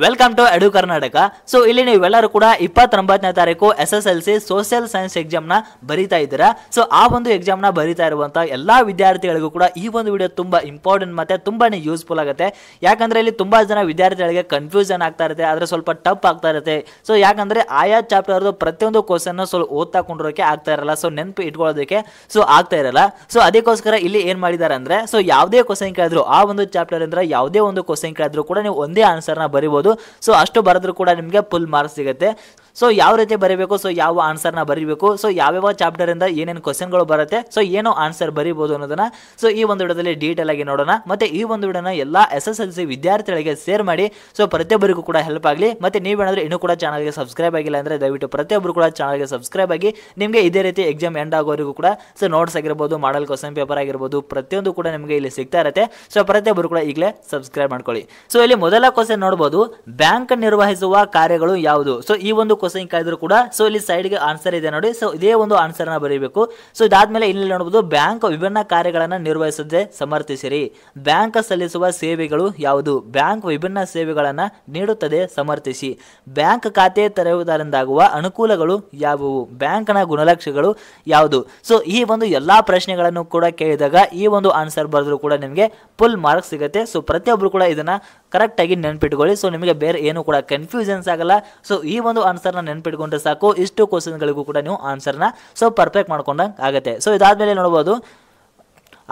Welcome to edu Karnataka. So ಇಲ್ಲಿ ನೀವೆಲ್ಲರೂ ಕೂಡ 29ನೇ ತಾರೀಕು SSLC ಸೋಷಿಯಲ್ ಸೈನ್ಸ್ ಎಕ್ಸಾಮ್ ನ ಬರೀತಾ ಇದ್ದೀರಾ. ಸೊ ಆ ಒಂದು ಎಕ್ಸಾಮ್ ನ ಬರೀತಾ ಇರುವಂತಹ ಎಲ್ಲಾ ವಿದ್ಯಾರ್ಥಿಗಳಿಗೂ ಕೂಡ ಈ ಒಂದು ವಿಡಿಯೋ ತುಂಬಾ ಇಂಪಾರ್ಟೆಂಟ್ ಮತ್ತೆ ತುಂಬಾನೇ ಯೂಸ್ಫುಲ್ ಆಗುತ್ತೆ. ಯಾಕಂದ್ರೆ ಇಲ್ಲಿ ತುಂಬಾ ಜನ ವಿದ್ಯಾರ್ಥಿಗಳಿಗೆ ಕನ್ಫ್ಯೂಷನ್ ಆಗ್ತಾ ಇರುತ್ತೆ, ಆದ್ರೆ ಸ್ವಲ್ಪ ಟಫ್ ಆಗ್ತಾ ಇರುತ್ತೆ. ಸೊ ಯಾಕಂದ್ರೆ ಆಯಾ ಚಾಪ್ಟರ್ ಪ್ರತಿಯೊಂದು ಕ್ವಶನ್ ಸ್ವಲ್ಪ ಓದ್ತಾ ಕೊಂಡಿರೋಕೆ ಆಗ್ತಾ ಇರಲ್ಲ, ಸೊ ನೆನಪು ಇಟ್ಕೊಳ್ಳೋದಕ್ಕೆ ಸೊ ಆಗ್ತಾ ಇರಲ್ಲ. ಸೊ ಅದಕ್ಕೋಸ್ಕರ ಇಲ್ಲಿ ಏನ್ ಮಾಡಿದ್ದಾರೆ ಅಂದ್ರೆ, ಸೊ ಯಾವುದೇ ಕ್ವಶನ್ ಕೇಳಿದ್ರು ಆ ಒಂದು ಚಾಪ್ಟರ್ ಇಂದ ಯಾವುದೇ ಒಂದು ಕ್ವಶನ್ ಕೇಳಿದ್ರು ಕೂಡ ನೀವು ಒಂದೇ ಆನ್ಸರ್ ನ ಬರೀಬಹುದು. ಸೊ ಅಷ್ಟು ಬರೆದ್ರು ಕೂಡ ನಿಮಗೆ ಫುಲ್ ಮಾರ್ಕ್ಸ್ ಸಿಗುತ್ತೆ. ಸೊ ಯಾವ ರೀತಿ ಬರೀಬೇಕು, ಸೊ ಯಾವ ಆನ್ಸರ್ ನ ಬರೀಬೇಕು, ಸೊ ಯಾವ್ಯಾವ ಚಾಪ್ಟರ್ ಇಂದ ಏನೇನು ಕ್ವಶನ್ಗಳು ಬರುತ್ತೆ, ಸೊ ಏನೋ ಆನ್ಸರ್ ಬರೀಬಹುದು ಅನ್ನೋದನ್ನ ಸೊ ಈ ಒಂದು ವಿಡಿಯೋದಲ್ಲಿ ಡೀಟೇಲ್ ಆಗಿ ನೋಡೋಣ. ಮತ್ತೆ ಈ ಒಂದು ವಿಡಿಯೋನ ಎಲ್ಲಾ SSLC ವಿದ್ಯಾರ್ಥಿಗಳಿಗೆ ಶೇರ್ ಮಾಡಿ, ಸೊ ಪ್ರತಿಯೊಬ್ಬರಿಗೂ ಕೂಡ ಹೆಲ್ಪ್ ಆಗಲಿ. ಮತ್ತೆ ನೀವೇನಾದ್ರೂ ಇನ್ನೂ ಕೂಡ ಚಾನಲ್ಗೆ ಸಬ್ಸ್ಕ್ರೈಬ್ ಆಗಿಲ್ಲ ಅಂದ್ರೆ ದಯವಿಟ್ಟು ಪ್ರತಿಯೊಬ್ಬರು ಕೂಡ ಚಾನಲ್ಗೆ ಸಬ್ಸ್ಕ್ರೈಬ್ ಆಗಿ, ನಿಮಗೆ ಇದೇ ರೀತಿ ಎಕ್ಸಾಮ್ ಎಂಡ್ ಆಗೋವರೆಗೂ ಕೂಡ ಸೊ ನೋಟ್ಸ್ ಆಗಿರ್ಬೋದು, ಮಾಡಲ್ ಕ್ವಶನ್ ಪೇಪರ್ ಆಗಿರ್ಬೋದು, ಪ್ರತಿಯೊಂದು ಕೂಡ ನಿಮಗೆ ಇಲ್ಲಿ ಸಿಗ್ತಾ ಇರುತ್ತೆ. ಸೊ ಪ್ರತಿಯೊಬ್ಬರು ಕೂಡ ಈಗಲೇ ಸಬ್ಸ್ಕ್ರೈಬ್ ಮಾಡ್ಕೊಳ್ಳಿ. ಸೊ ಇಲ್ಲಿ ಮೊದಲ ಕ್ವಶನ್ ನೋಡಬಹುದು, ಬ್ಯಾಂಕ್ ನಿರ್ವಹಿಸುವ ಕಾರ್ಯಗಳು ಯಾವುದು. ಸೊ ಈ ಒಂದು ಕ್ವಶನ್ ಕೇಳಿದ್ರು ಕೂಡ ಸೊ ಇಲ್ಲಿ ಸೈಡ್ ಗೆ ಆನ್ಸರ್ ಇದೆ ನೋಡಿ. ಸೊ ಇದೇ ಒಂದು ಆನ್ಸರ್ ನ ಬರೀಬೇಕು. ಸೊ ಇದಾದ್ಮೇಲೆ ಇಲ್ಲಿ ನೋಡಬಹುದು, ಬ್ಯಾಂಕ್ ವಿಭಿನ್ನ ಕಾರ್ಯಗಳನ್ನು ನಿರ್ವಹಿಸದೆ ಸಮರ್ಥಿಸಿರಿ. ಬ್ಯಾಂಕ್ ಸಲ್ಲಿಸುವ ಸೇವೆಗಳು ಯಾವುದು. ಬ್ಯಾಂಕ್ ವಿಭಿನ್ನ ಸೇವೆಗಳನ್ನ ನೀಡುತ್ತದೆ, ಸಮರ್ಥಿಸಿ. ಬ್ಯಾಂಕ್ ಖಾತೆ ತೆರೆಯುವುದರಿಂದಾಗುವ ಅನುಕೂಲಗಳು ಯಾವುವು. ಬ್ಯಾಂಕ್ ನ ಗುಣಲಕ್ಷಣಗಳು ಯಾವುದು. ಸೊ ಈ ಒಂದು ಎಲ್ಲಾ ಪ್ರಶ್ನೆಗಳನ್ನು ಕೂಡ ಕೇಳಿದಾಗ ಈ ಒಂದು ಆನ್ಸರ್ ಬರೆದ್ರು ಕೂಡ ನಿಮಗೆ ಫುಲ್ ಮಾರ್ಕ್ಸ್ ಸಿಗುತ್ತೆ. ಸೊ ಪ್ರತಿಯೊಬ್ಬರು ಕೂಡ ಇದನ್ನ ಕರೆಕ್ಟ್ ಆಗಿ ನೆನ್ಪಿಟ್ಕೊಳ್ಳಿ. ಸೊ ನಿಮಗೆ ಬೇರೆ ಏನು ಕೂಡ ಕನ್ಫ್ಯೂಷನ್ಸ್ ಆಗಲ್ಲ. ಸೊ ಈ ಒಂದು ಆನ್ಸರ್ ನ ನೆನ್ಪಿಟ್ಕೊಂಡ್ರೆ ಸಾಕು, ಇಷ್ಟು ಕ್ವಶನ್ ಗಳಿಗೂ ಕೂಡ ನೀವು ಆನ್ಸರ್ ನ ಸೊ ಪರ್ಫೆಕ್ಟ್ ಮಾಡ್ಕೊಂಡಂಗೆ ಆಗುತ್ತೆ. ಸೊ ಇದಾದ್ಮೇಲೆ ನೋಡಬಹುದು,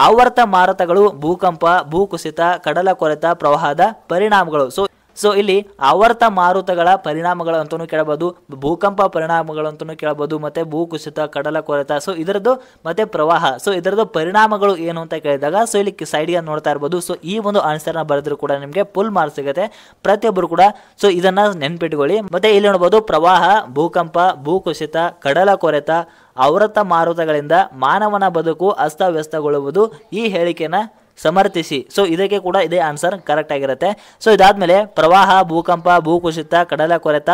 ಆವರ್ತ ಮಾರುತಗಳು, ಭೂಕಂಪ, ಭೂಕುಸಿತ, ಕಡಲ ಕೊರೆತ, ಪ್ರವಾಹದ ಪರಿಣಾಮಗಳು. ಸೊ ಇಲ್ಲಿ ಆವರ್ತ ಮಾರುತಗಳ ಪರಿಣಾಮಗಳು ಅಂತಲೂ ಕೇಳಬಹುದು, ಭೂಕಂಪ ಪರಿಣಾಮಗಳು ಅಂತಲೂ ಕೇಳಬಹುದು, ಮತ್ತೆ ಭೂಕುಸಿತ, ಕಡಲ ಕೊರೆತ, ಸೊ ಇದರದ್ದು ಮತ್ತೆ ಪ್ರವಾಹ, ಸೊ ಇದರದ್ದು ಪರಿಣಾಮಗಳು ಏನು ಅಂತ ಕೇಳಿದಾಗ ಸೊ ಇಲ್ಲಿ ಸೈಡ್ಗೆ ನೋಡ್ತಾ ಇರ್ಬೋದು. ಸೊ ಈ ಒಂದು ಆನ್ಸರ್ ನ ಬರೆದ್ರು ಕೂಡ ನಿಮಗೆ ಫುಲ್ ಮಾರ್ಕ್ಸ್ ಸಿಗುತ್ತೆ. ಪ್ರತಿಯೊಬ್ಬರು ಕೂಡ ಸೊ ಇದನ್ನ ನೆನ್ಪಿಟ್ಕೊಳ್ಳಿ. ಮತ್ತೆ ಇಲ್ಲಿ ನೋಡಬಹುದು, ಪ್ರವಾಹ, ಭೂಕಂಪ, ಭೂಕುಸಿತ, ಕಡಲ ಕೊರೆತ, ಆವರ್ತ ಮಾರುತಗಳಿಂದ ಮಾನವನ ಬದುಕು ಅಸ್ತವ್ಯಸ್ತಗೊಳ್ಳುವುದು. ಈ ಹೇಳಿಕೆನ ಸಮರ್ಥಿಸಿ. ಸೊ ಇದಕ್ಕೆ ಕೂಡ ಇದೇ ಆನ್ಸರ್ ಕರೆಕ್ಟ್ ಆಗಿರುತ್ತೆ. ಸೊ ಇದಾದ್ಮೇಲೆ ಪ್ರವಾಹ, ಭೂಕಂಪ, ಭೂಕುಸಿತ, ಕಡಲ ಕೊರೆತ,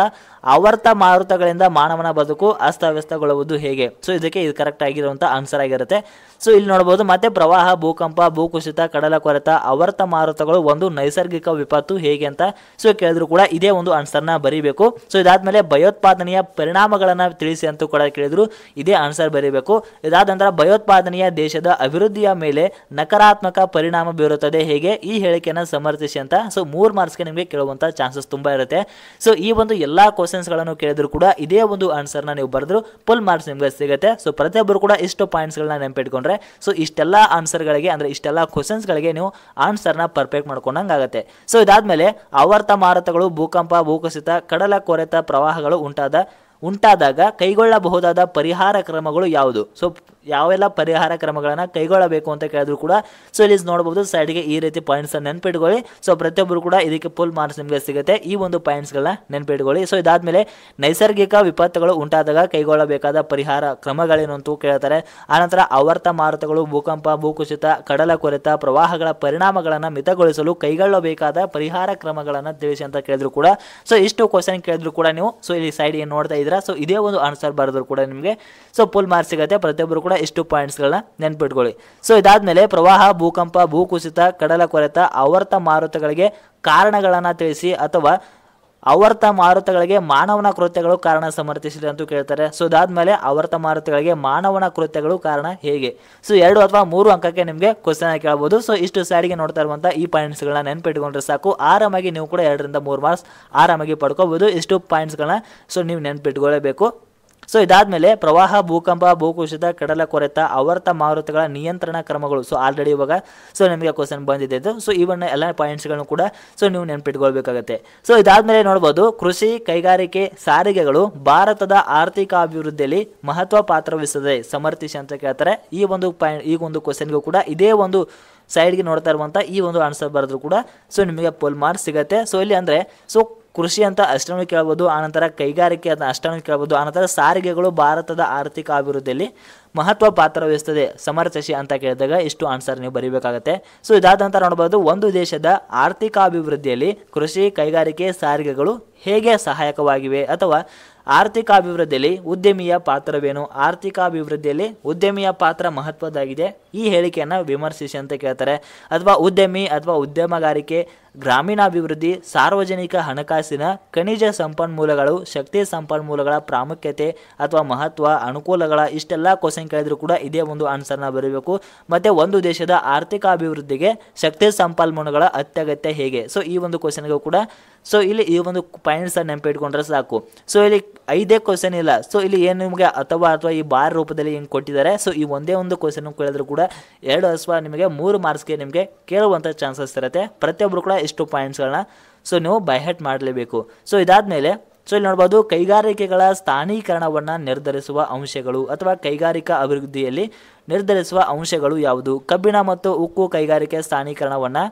ಆವರ್ತ ಮಾರುತಗಳಿಂದ ಮಾನವನ ಬದುಕು ಅಸ್ತವ್ಯಸ್ತಗೊಳ್ಳುವುದು ಹೇಗೆ. ಸೊ ಇದಕ್ಕೆ ಇದು ಕರೆಕ್ಟ್ ಆಗಿರುವಂತ ಆನ್ಸರ್ ಆಗಿರುತ್ತೆ. ಸೊ ಇಲ್ಲಿ ನೋಡಬಹುದು, ಮತ್ತೆ ಪ್ರವಾಹ, ಭೂಕಂಪ, ಭೂಕುಸಿತ, ಕಡಲ ಕೊರೆತ, ಆವರ್ತ ಮಾರುತಗಳು ಒಂದು ನೈಸರ್ಗಿಕ ವಿಪತ್ತು ಹೇಗೆ ಅಂತ ಸೊ ಕೇಳಿದ್ರು ಕೂಡ ಇದೇ ಒಂದು ಆನ್ಸರ್ ನ ಬರೀಬೇಕು. ಸೊ ಇದಾದ್ಮೇಲೆ ಭಯೋತ್ಪಾದನೆಯ ಪರಿಣಾಮಗಳನ್ನ ತಿಳಿಸಿ ಅಂತ ಕೂಡ ಕೇಳಿದ್ರು, ಇದೇ ಆನ್ಸರ್ ಬರೀಬೇಕು. ಇದಾದ ನಂತರ ಭಯೋತ್ಪಾದನೆಯ ದೇಶದ ಅಭಿವೃದ್ಧಿಯ ಮೇಲೆ ನಕಾರಾತ್ಮಕ ಪರಿಣಾಮ ಬೀರುತ್ತದೆ ಹೇಗೆ. ಈ ಹೇಳಿಕೆಯನ್ನು ಸಮರ್ಥಿಸಿ ಅಂತ ಸೊ 3 ಮಾರ್ಕ್ಸ್ಗೆ ನಿಮಗೆ ಕೇಳುವಂತ ಚಾನ್ಸಸ್ ತುಂಬಾ ಇರುತ್ತೆ. ಸೊ ಈ ಒಂದು ಎಲ್ಲಾ ಕ್ವಶನ್ಸ್ ಗಳನ್ನು ಕೇಳಿದ್ರು ಕೂಡ ಇದೇ ಒಂದು ಆನ್ಸರ್ ನ ನೀವು ಬರೆದ್ರು ಫುಲ್ ಮಾರ್ಕ್ಸ್ ನಿಮಗೆ ಸಿಗುತ್ತೆ. ಸೊ ಪ್ರತಿಯೊಬ್ಬರು ಕೂಡ ಇಷ್ಟು ಪಾಯಿಂಟ್ಸ್ ಗಳನ್ನ ನೆನಪಿಟ್ಕೊಂಡ್ರೆ ಸೊ ಇಷ್ಟೆಲ್ಲಾ ಆನ್ಸರ್ ಗಳಿಗೆ ಅಂದ್ರೆ ಇಷ್ಟೆಲ್ಲಾ ಕ್ವಶನ್ಸ್ ಗಳಿಗೆ ನೀವು ಆನ್ಸರ್ ನ ಪರ್ಫೆಕ್ಟ್ ಮಾಡ್ಕೊಂಡಂಗೆ ಆಗುತ್ತೆ. ಸೊ ಇದಾದ್ಮೇಲೆ ಆವರ್ತ ಮಾರುತಗಳು, ಭೂಕಂಪ, ಭೂಕುಸಿತ, ಕಡಲ ಕೊರೆತ, ಪ್ರವಾಹಗಳು ಉಂಟಾದಾಗ ಕೈಗೊಳ್ಳಬಹುದಾದ ಪರಿಹಾರ ಕ್ರಮಗಳು ಯಾವುದು. ಸೊ ಯಾವೆಲ್ಲ ಪರಿಹಾರ ಕ್ರಮಗಳನ್ನ ಕೈಗೊಳ್ಳಬೇಕು ಅಂತ ಕೇಳಿದ್ರು ಕೂಡ ಸೊ ಇಲ್ಲಿ ನೋಡಬಹುದು ಸೈಡ್ಗೆ ಈ ರೀತಿ ಪಾಯಿಂಟ್ಸ್ ನೆನ್ಪಿಟ್ಕೊಳ್ಳಿ. ಸೊ ಪ್ರತಿಯೊಬ್ಬರು ಕೂಡ ಇದಕ್ಕೆ ಫುಲ್ ಮಾರ್ಕ್ಸ್ ನಿಮಗೆ ಸಿಗುತ್ತೆ, ಈ ಒಂದು ಪಾಯಿಂಟ್ಸ್ ಗಳನ್ನ ನೆನ್ಪಿಟ್ಕೊಳ್ಳಿ. ಸೊ ಇದಾದ್ಮೇಲೆ ನೈಸರ್ಗಿಕ ವಿಪತ್ತುಗಳು ಉಂಟಾದಾಗ ಕೈಗೊಳ್ಳಬೇಕಾದ ಪರಿಹಾರ ಕ್ರಮಗಳೇನು ಅಂತ ಕೇಳ್ತಾರೆ. ಆನಂತರ ಆವರ್ತ ಮಾರುತಗಳು, ಭೂಕಂಪ, ಭೂಕುಸಿತ, ಕಡಲ ಕೊರೆತ, ಪ್ರವಾಹಗಳ ಪರಿಣಾಮಗಳನ್ನ ಮಿತಗೊಳಿಸಲು ಕೈಗೊಳ್ಳಬೇಕಾದ ಪರಿಹಾರ ಕ್ರಮಗಳನ್ನ ತಿಳಿಸಿ ಅಂತ ಕೇಳಿದ್ರು ಕೂಡ ಸೊ ಇಷ್ಟು ಕ್ವಶನ್ ಕೇಳಿದ್ರು ಕೂಡ ನೀವು ಸೊ ಇಲ್ಲಿ ಸೈಡ್ ಏನ್ ನೋಡ್ತಾ ಇದ್ದೀರಾ ಸೊ ಇದೇ ಒಂದು ಆನ್ಸರ್ ಬರೆದ್ರು ಕೂಡ ನಿಮಗೆ ಸೊ ಫುಲ್ ಮಾರ್ಕ್ಸ್ ಸಿಗುತ್ತೆ. ಪ್ರತಿಯೊಬ್ಬರು ಕೂಡ ಇಷ್ಟು ಪಾಯಿಂಟ್ಸ್ ಗಳನ್ನ ನೆನ್ಪಿಟ್ಕೊಳ್ಳಿ. ಸೊ ಇದಾದ್ಮೇಲೆ ಪ್ರವಾಹ, ಭೂಕಂಪ, ಭೂಕುಸಿತ, ಕಡಲ ಕೊರೆತ, ಆವರ್ತ ಮಾರುತಗಳಿಗೆ ಕಾರಣಗಳನ್ನ ತಿಳಿಸಿ ಅಥವಾ ಆವರ್ತ ಮಾರುತಗಳಿಗೆ ಮಾನವನ ಕೃತ್ಯಗಳು ಕಾರಣ ಸಮರ್ಥಿಸಿದೆ ಅಂತ ಕೇಳ್ತಾರೆ. ಸೊ ಇದಾದ್ಮೇಲೆ ಆವರ್ತ ಮಾರುತಗಳಿಗೆ ಮಾನವನ ಕೃತ್ಯಗಳು ಕಾರಣ ಹೇಗೆ. ಸೊ 2 ಅಥವಾ 3 ಅಂಕಕ್ಕೆ ನಿಮಗೆ ಕ್ವಶನ್ ಕೇಳಬಹುದು. ಸೊ ಇಷ್ಟು ಸೈಡ್ಗೆ ನೋಡ್ತಾ ಇರುವಂತ ಈ ಪಾಯಿಂಟ್ಸ್ ಗಳನ್ನ ನೆನ್ಪಿಟ್ಕೊಂಡ್ರೆ ಸಾಕು, ಆರಾಮಾಗಿ ನೀವು ಕೂಡ 2 ರಿಂದ 3 ಮಾರ್ಕ್ಸ್ ಆರಾಮಾಗಿ ಪಡ್ಕೋಬಹುದು. ಇಷ್ಟು ಪಾಯಿಂಟ್ಸ್ ಗಳನ್ನ ಸೊ ನೀವು ನೆನ್ಪಿಟ್ಕೊಳ್ಳಬೇಕು. ಸೊ ಇದಾದ್ಮೇಲೆ ಪ್ರವಾಹ, ಭೂಕಂಪ, ಭೂಕುಸಿತ, ಕಡಲ ಕೊರೆತ, ಆವರ್ತ ಮಾರುತಗಳ ನಿಯಂತ್ರಣ ಕ್ರಮಗಳು. ಸೊ ಆಲ್ರೆಡಿ ಇವಾಗ ಸೊ ನಿಮಗೆ ಕ್ವಶನ್ ಬಂದಿದೆ. ಸೊ ಇವನ್ನ ಎಲ್ಲ ಪಾಯಿಂಟ್ಸ್ ಗಳನ್ನು ಕೂಡ ಸೊ ನೀವು ನೆನ್ಪಿಟ್ಕೊಳ್ಬೇಕಾಗತ್ತೆ. ಸೊ ಇದಾದ್ಮೇಲೆ ನೋಡಬಹುದು, ಕೃಷಿ, ಕೈಗಾರಿಕೆ, ಸಾರಿಗೆಗಳು ಭಾರತದ ಆರ್ಥಿಕ ಅಭಿವೃದ್ಧಿಯಲ್ಲಿ ಮಹತ್ವ ಪಾತ್ರ ವಹಿಸುತ್ತದೆ, ಸಮರ್ಥಿಸಿ ಅಂತ ಕೇಳ್ತಾರೆ. ಈ ಒಂದು ಕ್ವಶನ್ಗೂ ಕೂಡ ಇದೇ ಒಂದು ಸೈಡ್ಗೆ ನೋಡ್ತಾ ಇರುವಂತ ಈ ಒಂದು ಆನ್ಸರ್ ಬರೆದ್ರು ಕೂಡ ಸೊ ನಿಮಗೆ ಫುಲ್ ಮಾರ್ಕ್ಸ್ ಸಿಗುತ್ತೆ. ಸೊ ಇಲ್ಲಿ ಅಂದ್ರೆ ಸೊ ಕೃಷಿ ಅಂತ ಅಷ್ಟನ್ನು ಕೇಳಬಹುದು, ಆನಂತರ ಕೈಗಾರಿಕೆ ಅಂತ ಅಷ್ಟನ್ನು ಕೇಳಬಹುದು, ಆನಂತರ ಸಾರಿಗೆಗಳು ಭಾರತದ ಆರ್ಥಿಕ ಅಭಿವೃದ್ಧಿಯಲ್ಲಿ ಮಹತ್ವ ಪಾತ್ರ ವಹಿಸುತ್ತದೆ, ಸಮರ್ಥಿಸಿ ಅಂತ ಕೇಳಿದಾಗ ಇಷ್ಟು ಆನ್ಸರ್ ನೀವು ಬರೀಬೇಕಾಗತ್ತೆ. ಸೊ ಇದಾದ ನಂತರ ನೋಡಬಹುದು, ಒಂದು ದೇಶದ ಆರ್ಥಿಕ ಅಭಿವೃದ್ಧಿಯಲ್ಲಿ ಕೃಷಿ, ಕೈಗಾರಿಕೆ, ಸಾರಿಗೆಗಳು ಹೇಗೆ ಸಹಾಯಕವಾಗಿವೆ ಅಥವಾ ಆರ್ಥಿಕ ಅಭಿವೃದ್ಧಿಯಲ್ಲಿ ಉದ್ಯಮಿಯ ಪಾತ್ರವೇನು. ಆರ್ಥಿಕ ಅಭಿವೃದ್ಧಿಯಲ್ಲಿ ಉದ್ಯಮಿಯ ಪಾತ್ರ ಮಹತ್ವದಾಗಿದೆ, ಈ ಹೇಳಿಕೆಯನ್ನು ವಿಮರ್ಶಿಸಿ ಅಂತ ಕೇಳ್ತಾರೆ. ಅಥವಾ ಉದ್ಯಮಿ ಅಥವಾ ಉದ್ಯಮಗಾರಿಕೆ ಗ್ರಾಮೀಣಾಭಿವೃದ್ಧಿ, ಸಾರ್ವಜನಿಕ ಹಣಕಾಸಿನ, ಖನಿಜ ಸಂಪನ್ಮೂಲಗಳು, ಶಕ್ತಿ ಸಂಪನ್ಮೂಲಗಳ ಪ್ರಾಮುಖ್ಯತೆ ಅಥವಾ ಮಹತ್ವ, ಅನುಕೂಲಗಳ ಇಷ್ಟೆಲ್ಲ ಕ್ವಶನ್ ಕೇಳಿದ್ರು ಕೂಡ ಇದೇ ಒಂದು ಆನ್ಸರ್ನ ಬರೀಬೇಕು. ಮತ್ತೆ ಒಂದು ದೇಶದ ಆರ್ಥಿಕ ಅಭಿವೃದ್ಧಿಗೆ ಶಕ್ತಿ ಸಂಪನ್ಮೂಲಗಳ ಅತ್ಯಗತ್ಯ ಹೇಗೆ? ಸೊ ಈ ಒಂದು ಕ್ವಶನ್ಗೂ ಕೂಡ ಸೊ ಇಲ್ಲಿ ಈ ಒಂದು ಪಾಯಿಂಟ್ಸ್ ನೆನಪಿಟ್ಕೊಂಡ್ರೆ ಸಾಕು. ಸೊ ಇಲ್ಲಿ 5 ಕ್ವಶನ್ ಇಲ್ಲ. ಸೊ ಇಲ್ಲಿ ಏನು ನಿಮಗೆ ಅಥವಾ ಈ ಬಾರ್ ರೂಪದಲ್ಲಿ ಹಿಂಗೆ ಕೊಟ್ಟಿದ್ದಾರೆ. ಸೊ ಈ ಒಂದೇ ಒಂದು ಕ್ವಶನ್ ಕೇಳಿದ್ರು ಕೂಡ 2 ಅಥವಾ ನಿಮಗೆ 3 ಮಾರ್ಕ್ಸ್ಗೆ ನಿಮಗೆ ಕೇಳುವಂಥ ಚಾನ್ಸಸ್ ಇರುತ್ತೆ. ಪ್ರತಿಯೊಬ್ಬರು ಕೂಡ ಇಷ್ಟು ಪಾಯಿಂಟ್ಸ್ಗಳನ್ನ ಸೊ ನೀವು ಬೈಹೆಟ್ ಮಾಡಲೇಬೇಕು. ಸೊ ಇದಾದಮೇಲೆ ಸೊ ಇಲ್ಲಿ ನೋಡ್ಬೋದು, ಕೈಗಾರಿಕೆಗಳ ಸ್ಥಾನೀಕರಣವನ್ನು ನಿರ್ಧರಿಸುವ ಅಂಶಗಳು ಅಥವಾ ಕೈಗಾರಿಕಾ ಅಭಿವೃದ್ಧಿಯಲ್ಲಿ ನಿರ್ಧರಿಸುವ ಅಂಶಗಳು ಯಾವುದು? ಕಬ್ಬಿಣ ಮತ್ತು ಉಕ್ಕು ಕೈಗಾರಿಕೆ ಸ್ಥಾನೀಕರಣವನ್ನು